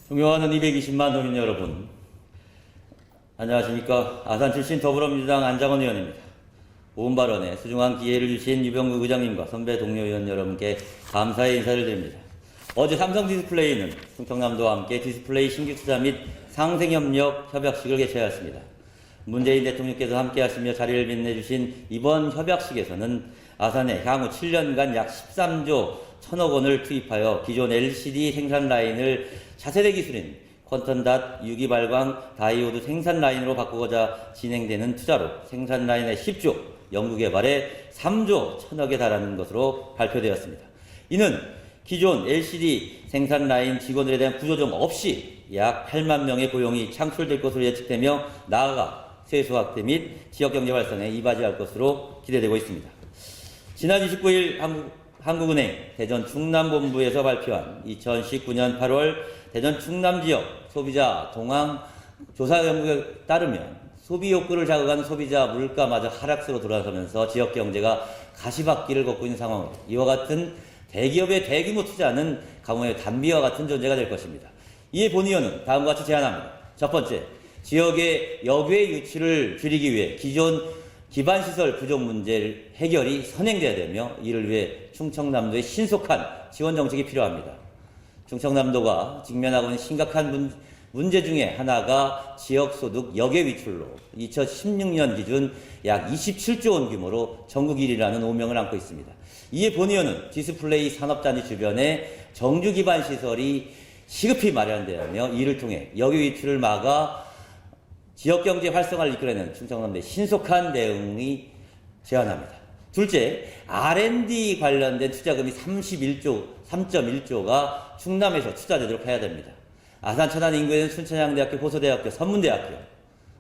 존경하는 220만 도민 여러분, 안녕하십니까. 아산 출신 더불어민주당 안장원 의원입니다. 온 발언에 소중한 기회를 주신 유병국 의장님과 선배 동료 의원 여러분께 감사의 인사를 드립니다. 어제 삼성 디스플레이는 충청남도와 함께 디스플레이 신규 투자 및 상생협력 협약식을 개최하였습니다. 문재인 대통령께서 함께하시며 자리를 빛내주신 이번 협약식에서는 아산에 향후 7년간 약 13조 1천억 원을 투입하여 기존 LCD 생산 라인을 차세대 기술인 퀀텀닷 유기발광 다이오드 생산 라인으로 바꾸고자 진행되는 투자로 생산 라인의 10조, 연구개발에 3조 1천억에 달하는 것으로 발표되었습니다. 이는 기존 LCD 생산 라인 직원들에 대한 구조조정 없이 약 8만 명의 고용이 창출될 것으로 예측되며 나아가 세수 확대 및 지역경제 활성에 이바지할 것으로 기대되고 있습니다. 지난 29일 한국은행 대전 충남본부에서 발표한 2019년 8월 대전 충남지역 소비자 동향 조사 연구에 따르면 소비 욕구를 자극하는 소비자 물가마저 하락세로 돌아서면서 지역 경제가 가시밭길을 걷고 있는 상황으로 이와 같은 대기업의 대규모 투자는 강호의 단비와 같은 존재가 될 것입니다. 이에 본 의원은 다음과 같이 제안합니다. 첫 번째, 지역의 여교의 유치를 줄이기 위해 기존 기반시설 부족 문제 해결이 선행돼야 되며 이를 위해 충청남도의 신속한 지원 정책이 필요합니다. 충청남도가 직면하고 있는 심각한 문제 중에 하나가 지역소득 역외 위출로 2016년 기준 약 27조 원 규모로 전국 1위라는 오명을 안고 있습니다. 이에 본 의원은 디스플레이 산업단지 주변에 정주 기반 시설이 시급히 마련되어야 하며 이를 통해 역외 위출을 막아 지역경제 활성화를 이끌어내는 충청남도의 신속한 대응이 제안합니다. 둘째, R&D 관련된 투자금이 3.1조가 충남에서 투자되도록 해야 됩니다. 아산 천안 인구에는 순천향대학교, 호서대학교, 선문대학교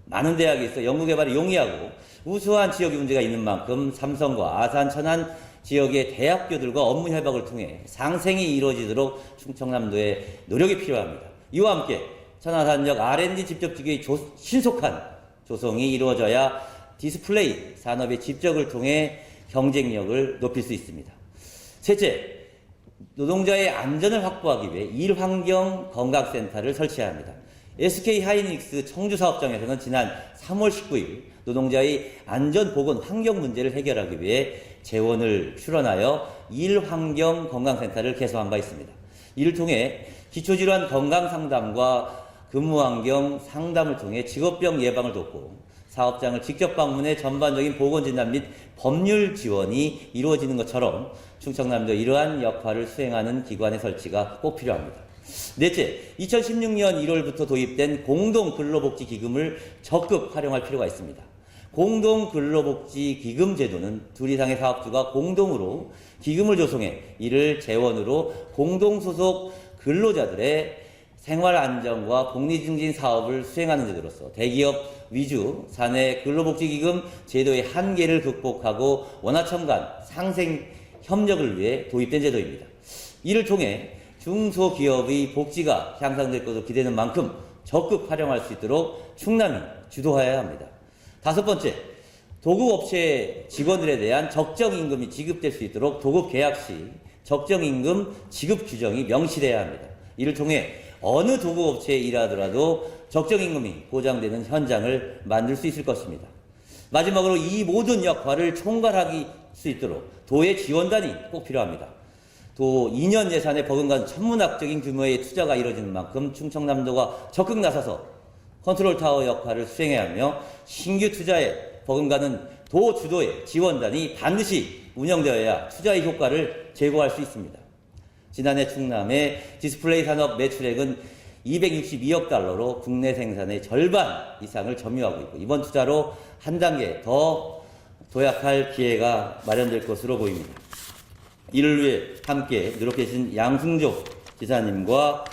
많은 대학이 있어 연구개발에 용이하고 우수한 지역의 문제가 있는 만큼 삼성과 아산 천안 지역의 대학교들과 업무 협약을 통해 상생이 이루어지도록 충청남도의 노력이 필요합니다. 이와 함께 천안산역 R&D 집적지구의 신속한 조성이 이루어져야 디스플레이 산업의 집적을 통해 경쟁력을 높일 수 있습니다. 셋째, 노동자의 안전을 확보하기 위해 일환경건강센터를 설치해야 합니다. SK하이닉스 청주사업장에서는 지난 3월 19일 노동자의 안전보건 환경 문제를 해결하기 위해 재원을 출원하여 일환경건강센터를 개설한 바 있습니다. 이를 통해 기초질환 건강상담과 근무환경 상담을 통해 직업병 예방을 돕고 사업장을 직접 방문해 전반적인 보건진단 및 법률 지원이 이루어지는 것처럼 충청남도 이러한 역할을 수행하는 기관의 설치가 꼭 필요합니다. 넷째, 2016년 1월부터 도입된 공동근로복지기금을 적극 활용할 필요가 있습니다. 공동근로복지기금 제도는 둘 이상의 사업주가 공동으로 기금을 조성해 이를 재원으로 공동소속 근로자들의 생활 안정과 복리 증진 사업을 수행하는 제도로서 대기업 위주 사내 근로복지기금 제도의 한계를 극복하고 원하청 간 상생 협력을 위해 도입된 제도입니다. 이를 통해 중소기업의 복지가 향상될 것으로 기대는 만큼 적극 활용할 수 있도록 충남이 주도해야 합니다. 다섯 번째, 도급업체 직원들에 대한 적정임금이 지급될 수 있도록 도급계약 시 적정임금 지급 규정이 명시되어야 합니다. 이를 통해 어느 도급업체에 일하더라도 적정임금이 보장되는 현장을 만들 수 있을 것입니다. 마지막으로 이 모든 역할을 총괄하기 수 있도록 도의 지원단이 꼭 필요합니다. 도 2년 예산에 버금가는 천문학적인 규모의 투자가 이루어지는 만큼 충청남도가 적극 나서서 컨트롤타워 역할을 수행해야 하며 신규 투자에 버금가는 도 주도의 지원단이 반드시 운영되어야 투자의 효과를 제고할 수 있습니다. 지난해 충남의 디스플레이 산업 매출액은 262억 달러로 국내 생산의 절반 이상을 점유하고 있고 이번 투자로 한 단계 더 도약할 기회가 마련될 것으로 보입니다. 이를 위해 함께 노력해 주신 양승조 지사님과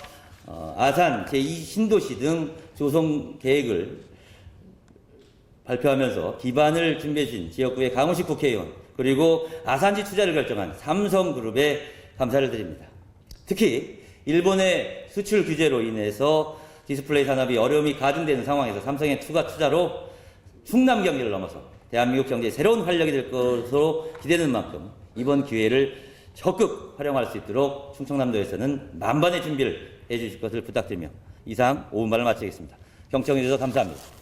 아산 제2신도시 등 조성 계획을 발표하면서 기반을 준비해 주신 지역구의 강훈식 국회의원 그리고 아산지 투자를 결정한 삼성그룹에 감사를 드립니다. 특히 일본의 수출 규제로 인해서 디스플레이 산업이 어려움이 가중되는 상황에서 삼성의 추가 투자로 충남 경기를 넘어서 대한민국 경제에 새로운 활력이 될 것으로 기대되는 만큼 이번 기회를 적극 활용할 수 있도록 충청남도에서는 만반의 준비를 해주실 것을 부탁드리며 이상 5분 발언 마치겠습니다. 경청해 주셔서 감사합니다.